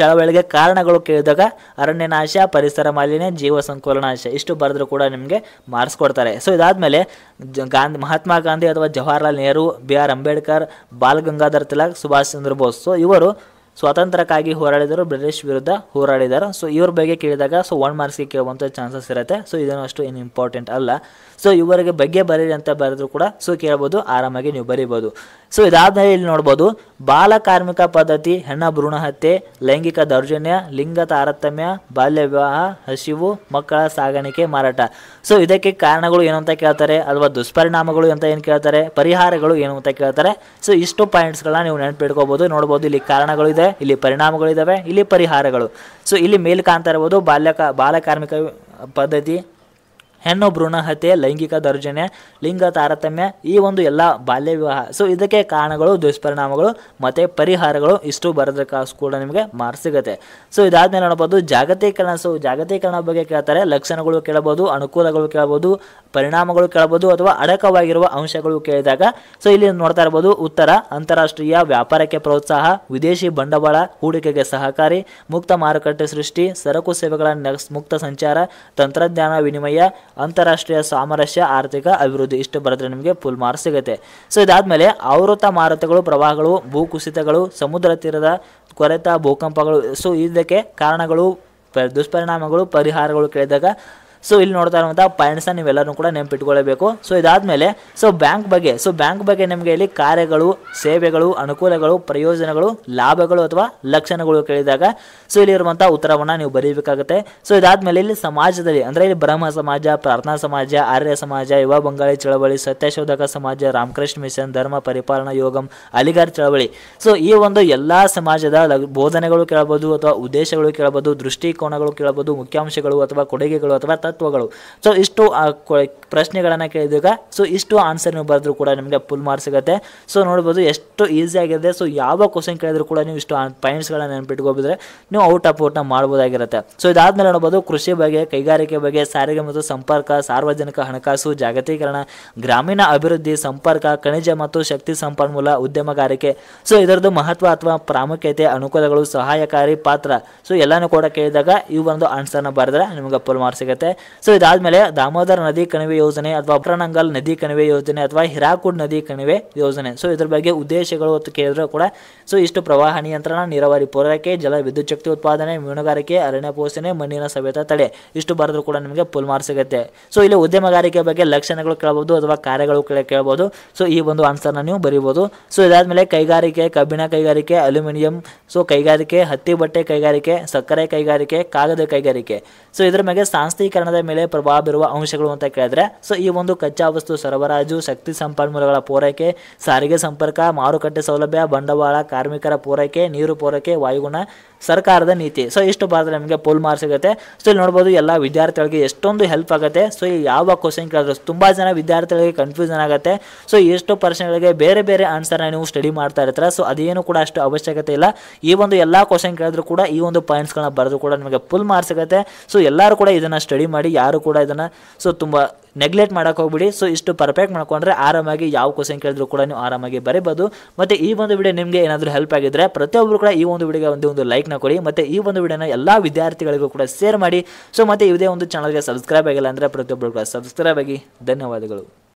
ಚಳವಳಿಗೆ ಕಾರಣಗಳು ಕೇಳಿದಾಗ ಅರಣ್ಯ ನಾಶ, ಪರಿಸರ ಮಾಲಿನ್ಯ, ಜೀವ ಸಂಕುಲ ನಾಶ, ಇಷ್ಟು ಬರೆದ್ರು ಕೂಡ ನಿಮಗೆ ಮಾರ್ಕ್ಸ್ ಕೊಡ್ತಾರೆ. ಸೊ ಇದಾದ್ಮೇಲೆ ಮಹಾತ್ಮ ಗಾಂಧಿ ಅಥವಾ Jawaharlal Nehru, BR Ambedkar, ball Gangadhar Tilak, Subhash Chandra Bose, so ಇವರು ಸ್ವಾತಂತ್ರ್ಯಕ್ಕಾಗಿ ಹೋರಾಡಿದರು, ಬ್ರಿಟಿಷ್ ವಿರುದ್ಧ ಹೋರಾಡಿದರು. ಸೊ ಇವ್ರ ಬಗ್ಗೆ ಕೇಳಿದಾಗ ಸೊ 1 ಮಾರ್ಕ್ಸ್ಗೆ ಕೇಳುವಂಥ ಚಾನ್ಸಸ್ ಇರುತ್ತೆ. ಸೊ ಇದನ್ನು ಅಷ್ಟು ಏನು ಇಂಪಾರ್ಟೆಂಟ್ ಅಲ್ಲ. ಸೊ ಇವರಿಗೆ ಬಗ್ಗೆ ಬರೀರಿ ಅಂತ ಬರೆದ್ರು ಕೂಡ ಸೊ ಕೇಳ್ಬೋದು, ಆರಾಮಾಗಿ ನೀವು ಬರೀಬೋದು. ಸೊ ಇದಾದ್ಮೇಲೆ ಇಲ್ಲಿ ನೋಡ್ಬೋದು ಬಾಲ ಕಾರ್ಮಿಕ ಪದ್ಧತಿ, ಹೆಣ್ಣ ಭ್ರೂಣ ಹತ್ಯೆ, ಲೈಂಗಿಕ ದೌರ್ಜನ್ಯ, ಲಿಂಗ ತಾರತಮ್ಯ, ಬಾಲ್ಯ ವಿವಾಹ, ಹಸಿವು, ಮಕ್ಕಳ ಸಾಗಾಣಿಕೆ, ಮಾರಾಟ. ಸೊ ಇದಕ್ಕೆ ಕಾರಣಗಳು ಏನು ಅಂತ ಕೇಳ್ತಾರೆ, ಅಥವಾ ದುಷ್ಪರಿಣಾಮಗಳು ಅಂತ ಏನು ಕೇಳ್ತಾರೆ, ಪರಿಹಾರಗಳು ಏನು ಅಂತ ಕೇಳ್ತಾರೆ. ಸೊ ಇಷ್ಟು ಪಾಯಿಂಟ್ಸ್ಗಳನ್ನ ನೀವು ನೆನಪಿಟ್ಕೋಬಹುದು. ನೋಡ್ಬೋದು ಇಲ್ಲಿ ಕಾರಣಗಳು ಇದೆ, ಇಲ್ಲಿ ಪರಿಣಾಮಗಳಿದ್ದಾವೆ, ಇಲ್ಲಿ ಪರಿಹಾರಗಳು. ಸೊ ಇಲ್ಲಿ ಮೇಲೆ ಕಾಣ್ತಾ ಇರ್ಬೋದು ಬಾಲ ಕಾರ್ಮಿಕ ಪದ್ಧತಿ, ಹೆಣ್ಣು ಭ್ರೂಣ ಹತ್ಯೆ, ಲೈಂಗಿಕ ದೌರ್ಜನ್ಯ, ಲಿಂಗ ತಾರತಮ್ಯ, ಈ ಒಂದು ಎಲ್ಲ ಬಾಲ್ಯ ವಿವಾಹ. ಸೊ ಇದಕ್ಕೆ ಕಾರಣಗಳು, ದುಷ್ಪರಿಣಾಮಗಳು ಮತ್ತು ಪರಿಹಾರಗಳು, ಇಷ್ಟು ಬರೆದ ಕೂಡ ನಿಮಗೆ ಮಾರ್ಕ್ಸ್ ಸಿಗುತ್ತೆ. ಸೊ ಇದಾದ್ಮೇಲೆ ನೋಡ್ಬೋದು ಜಾಗತೀಕರಣ. ಸೊ ಜಾಗತೀಕರಣ ಬಗ್ಗೆ ಕೇಳ್ತಾರೆ, ಲಕ್ಷಣಗಳು ಕೇಳಬಹುದು, ಅನುಕೂಲಗಳು ಕೇಳಬಹುದು, ಪರಿಣಾಮಗಳು ಕೇಳಬಹುದು, ಅಥವಾ ಅಡಕವಾಗಿರುವ ಅಂಶಗಳು ಕೇಳಿದಾಗ ಸೊ ಇಲ್ಲಿ ನೋಡ್ತಾ ಇರ್ಬೋದು ಉತ್ತರ ಅಂತಾರಾಷ್ಟ್ರೀಯ ವ್ಯಾಪಾರಕ್ಕೆ ಪ್ರೋತ್ಸಾಹ, ವಿದೇಶಿ ಬಂಡವಾಳ ಹೂಡಿಕೆಗೆ ಸಹಕಾರಿ, ಮುಕ್ತ ಮಾರುಕಟ್ಟೆ ಸೃಷ್ಟಿ, ಸರಕು ಸೇವೆಗಳ ಮುಕ್ತ ಸಂಚಾರ, ತಂತ್ರಜ್ಞಾನ ವಿನಿಮಯ, ಅಂತಾರಾಷ್ಟ್ರೀಯ ಸಾಮರಸ್ಯ, ಆರ್ಥಿಕ ಅಭಿವೃದ್ಧಿ, ಇಷ್ಟು ಬರೆದ್ರೆ ನಿಮಗೆ ಫುಲ್ ಮಾರ್ಕ್ಸ್ ಸಿಗುತ್ತೆ. ಸೊ ಇದಾದ್ಮೇಲೆ ಆವೃತ ಮಾರುತಗಳು, ಪ್ರವಾಹಗಳು, ಭೂಕುಸಿತಗಳು, ಸಮುದ್ರ ತೀರದ ಕೊರೆತ, ಭೂಕಂಪಗಳು, ಸೊ ಇದಕ್ಕೆ ಕಾರಣಗಳು, ದುಷ್ಪರಿಣಾಮಗಳು, ಪರಿಹಾರಗಳು ಕೇಳಿದಾಗ ಸೊ ಇಲ್ಲಿ ನೋಡ್ತಾ ಇರುವಂಥ ಪಾಯಿಂಟ್ಸ್ನ ನೀವೆಲ್ಲರೂ ಕೂಡ ನೆನಪಿಟ್ಕೊಳ್ಳಬೇಕು. ಸೊ ಇದಾದ್ಮೇಲೆ ಸೊ ಬ್ಯಾಂಕ್ ಬಗ್ಗೆ ನಿಮಗೆ ಇಲ್ಲಿ ಕಾರ್ಯಗಳು, ಸೇವೆಗಳು, ಅನುಕೂಲಗಳು, ಪ್ರಯೋಜನಗಳು, ಲಾಭಗಳು ಅಥವಾ ಲಕ್ಷಣಗಳು ಕೇಳಿದಾಗ ಸೊ ಇಲ್ಲಿರುವಂಥ ಉತ್ತರವನ್ನು ನೀವು ಬರೀಬೇಕಾಗುತ್ತೆ. ಸೊ ಇದಾದ್ಮೇಲೆ ಇಲ್ಲಿ ಸಮಾಜದಲ್ಲಿ ಅಂದರೆ ಇಲ್ಲಿ ಬ್ರಹ್ಮ ಸಮಾಜ, ಪ್ರಾರ್ಥನಾ ಸಮಾಜ, ಆರ್ಯ ಸಮಾಜ, ಯುವ ಬಂಗಾಳಿ ಚಳವಳಿ, ಸತ್ಯಶೋಧಕ ಸಮಾಜ, ರಾಮಕೃಷ್ಣ ಮಿಷನ್, ಧರ್ಮ ಪರಿಪಾಲನಾ ಯೋಗಂ, ಅಲಿಗರ್ ಚಳವಳಿ. ಸೊ ಈ ಒಂದು ಎಲ್ಲ ಸಮಾಜದ ಬೋಧನೆಗಳು ಕೇಳಬಹುದು, ಅಥವಾ ಉದ್ದೇಶಗಳು ಕೇಳಬಹುದು, ದೃಷ್ಟಿಕೋನಗಳು ಕೇಳಬಹುದು, ಮುಖ್ಯಾಂಶಗಳು ಅಥವಾ ಕೊಡುಗೆಗಳು ಅಥವಾ ತತ್ವಗಳು. ಸೊ ಇಷ್ಟು ಪ್ರಶ್ನೆಗಳನ್ನು ಕೇಳಿದಾಗ ಸೊ ಇಷ್ಟು ಆನ್ಸರ್ ನೀವು ಬರೆದ್ರು ಕೂಡ ನಿಮಗೆ ಫುಲ್ ಮಾರ್ಕ್ಸ್ ಸಿಗುತ್ತೆ. ಸೊ ನೋಡ್ಬೋದು ಎಷ್ಟು ಈಸಿ ಆಗಿದೆ. ಸೊ ಯಾವ ಕ್ವಶನ್ ಕೇಳಿದ್ರು ಕೂಡ ನೀವು ಇಷ್ಟು ಪಾಯಿಂಟ್ಸ್ಗಳನ್ನ ನೆನಪಿಟ್ಕೋಬಿದ್ರೆ ನೀವು ಔಟ್ನ ಮಾಡ್ಬೋದಾಗಿರುತ್ತೆ. ಸೊ ಇದಾದ್ಮೇಲೆ ನೋಡ್ಬೋದು ಕೃಷಿ ಬಗ್ಗೆ, ಕೈಗಾರಿಕೆ ಬಗ್ಗೆ, ಸಾರಿಗೆ ಮತ್ತು ಸಂಪರ್ಕ, ಸಾರ್ವಜನಿಕ ಹಣಕಾಸು, ಜಾಗತೀಕರಣ, ಗ್ರಾಮೀಣ ಅಭಿವೃದ್ಧಿ, ಸಂಪರ್ಕ, ಖನಿಜ ಮತ್ತು ಶಕ್ತಿ ಸಂಪನ್ಮೂಲ, ಉದ್ಯಮಗಾರಿಕೆ. ಸೊ ಇದರದ್ದು ಮಹತ್ವ ಅಥವಾ ಪ್ರಾಮುಖ್ಯತೆ, ಅನುಕೂಲಗಳು, ಸಹಾಯಕಾರಿ ಪಾತ್ರ. ಸೊ ಎಲ್ಲಾನು ಕೂಡ ಕೇಳಿದಾಗ ಈ ಒಂದು ಆನ್ಸರ್ನ ಬರೆದ್ರೆ ನಿಮಗೆ ಫುಲ್ ಮಾರ್ಕ್ಸ್ ಸಿಗುತ್ತೆ. ಸೊ ಇದಾದ್ಮೇಲೆ ದಾಮೋದರ ನದಿ ಕಣಿವೆ ಯೋಜನೆ ಅಥವಾ ಅಪ್ರನಂಗಲ್ ನದಿ ಕಣಿವೆ ಯೋಜನೆ ಅಥವಾ ಹಿರಾಕುಡ್ ನದಿ ಕಣಿವೆ ಯೋಜನೆ. ಸೊ ಇದ್ರ ಬಗ್ಗೆ ಉದ್ದೇಶಗಳು ಅಂತ ಕೇಳಿದ್ರು ಕೂಡ ಸೊ ಇಷ್ಟು ಪ್ರವಾಹ ನಿಯಂತ್ರಣ, ನೀರಾವರಿ ಪೂರೈಕೆ, ಜಲ ವಿದ್ಯುತ್ ಶಕ್ತಿ ಉತ್ಪಾದನೆ, ಮೀನುಗಾರಿಕೆ, ಅರಣ್ಯ ಪೋಷಣೆ, ಮಣ್ಣಿನ ಸವೆತ ತಡೆ ಇಷ್ಟು ಬರೆದ್ರು ಕೂಡ ನಿಮಗೆ ಫುಲ್ ಮಾರ್ಕ್ಸ್ ಸಿಗುತ್ತೆ. ಸೊ ಇಲ್ಲಿ ಉದ್ಯಮಗಾರಿಕೆ ಬಗ್ಗೆ ಲಕ್ಷಣಗಳು ಕೇಳಬಹುದು ಅಥವಾ ಕಾರ್ಯಗಳು ಕೇಳಬಹುದು. ಸೊ ಈ ಒಂದು ಆನ್ಸರ್ನ ನೀವು ಬರೀಬಹುದು. ಸೊ ಇದಾದ್ಮೇಲೆ ಕೈಗಾರಿಕೆ, ಕಬ್ಬಿಣ ಕೈಗಾರಿಕೆ, ಅಲ್ಯೂಮಿನಿಯಂ ಸೊ ಕೈಗಾರಿಕೆ, ಹತ್ತಿ ಬಟ್ಟೆ ಕೈಗಾರಿಕೆ, ಸಕ್ಕರೆ ಕೈಗಾರಿಕೆ, ಕಾಗದ ಕೈಗಾರಿಕೆ. ಸೊ ಇದ್ರ ಮೇಲೆ ಸಾಂಸ್ಥೀಕರಣದ ಮೇಲೆ ಪ್ರಭಾವ ಬೀರುವ ಅಂಶಗಳು ಅಂತ ಕೇಳಿದ್ರೆ ಸೊ ಈ ಒಂದು ಕಚ್ಚಾ ವಸ್ತು ಸರಬರಾಜು, ಶಕ್ತಿ ಸಂಪನ್ಮೂಲಗಳ ಪೂರೈಕೆ, ಸಾರಿಗೆ ಸಂಪರ್ಕ, ಮಾರುಕಟ್ಟೆ ಸೌಲಭ್ಯ, ಬಂಡವಾಳ, ಕಾರ್ಮಿಕರ ಪೂರೈಕೆ, ನೀರು ಪೂರೈಕೆ, ವಾಯುಗುಣ, ಸರ್ಕಾರದ ನೀತಿ. ಸೊ ಇಷ್ಟು ಬರೆದ್ರೆ ನಿಮಗೆ ಫುಲ್ ಮಾರ್ಕ್ಸ್ ಸಿಗುತ್ತೆ. ಸೊ ಇಲ್ಲಿ ನೋಡ್ಬೋದು ಎಲ್ಲ ವಿದ್ಯಾರ್ಥಿಗಳಿಗೆ ಎಷ್ಟೊಂದು ಹೆಲ್ಪ್ ಆಗುತ್ತೆ. ಸೊ ಯಾವ ಕ್ವಶನ್ ಕೇಳಿದ್ರು ತುಂಬಾ ಜನ ವಿದ್ಯಾರ್ಥಿಗಳಿಗೆ ಕನ್ಫ್ಯೂಷನ್ ಆಗುತ್ತೆ. ಸೊ ಎಷ್ಟು ಪರ್ಸನ್ಗಳಿಗೆ ಬೇರೆ ಬೇರೆ ಆನ್ಸರ್ನ ನೀವು ಸ್ಟಡಿ ಮಾಡ್ತಾ ಇರ್ತಾರೆ. ಸೊ ಅದೇನು ಕೂಡ ಅಷ್ಟು ಅವಶ್ಯಕತೆ ಇಲ್ಲ. ಈ ಒಂದು ಎಲ್ಲ ಕ್ವಶನ್ ಕೇಳಿದ್ರು ಕೂಡ ಈ ಒಂದು ಪಾಯಿಂಟ್ಸ್ಗಳನ್ನ ಬರೆದು ಕೂಡ ನಿಮಗೆ ಫುಲ್ ಮಾರ್ಕ್ಸ್ ಸಿಗುತ್ತೆ. ಸೊ ಎಲ್ಲರೂ ಕೂಡ ಇದನ್ನ ಸ್ಟಡಿ ಮಾಡಿ, ಯಾರು ಕೂಡ ಇದನ್ನ ಸೊ ತುಂಬಾ ನೆಗ್ಲೆಕ್ಟ್ ಮಾಡಕ್ಕೆ ಹೋಗ್ಬಿಡಿ. ಸೊ ಇಷ್ಟು ಪರ್ಫೆಕ್ಟ್ ಮಾಡ್ಕೊಂಡ್ರೆ ಆರಾಮಾಗಿ ಯಾವ ಕ್ವಶನ್ ಕೇಳಿದ್ರು ಕೂಡ ನೀವು ಆರಾಮಾಗಿ ಬರೀಬಹುದು. ಮತ್ತೆ ಈ ಒಂದು ವಿಡಿಯೋ ನಿಮಗೆ ಏನಾದರೂ ಹೆಲ್ಪ್ ಆಗಿದ್ರೆ ಪ್ರತಿಯೊಬ್ಬರು ಕೂಡ ಈ ಒಂದು ವಿಡಿಯೋಗೆ ಒಂದು ಲೈಕ್ನ ಕೊಡಿ. ಮತ್ತೆ ಈ ಒಂದು ವಿಡಿಯೋನ ಎಲ್ಲ ವಿದ್ಯಾರ್ಥಿಗಳಿಗೂ ಕೂಡ ಶೇರ್ ಮಾಡಿ. ಸೊ ಮತ್ತೆ ಇದೇ ಒಂದು ಚಾನಲ್ಗೆ ಸಬ್ಸ್ಕ್ರೈಬ್ ಆಗಿಲ್ಲ ಅಂದರೆ ಪ್ರತಿಯೊಬ್ಬರು ಕೂಡ ಸಬ್ಸ್ಕ್ರೈಬ್ ಆಗಿ. ಧನ್ಯವಾದಗಳು.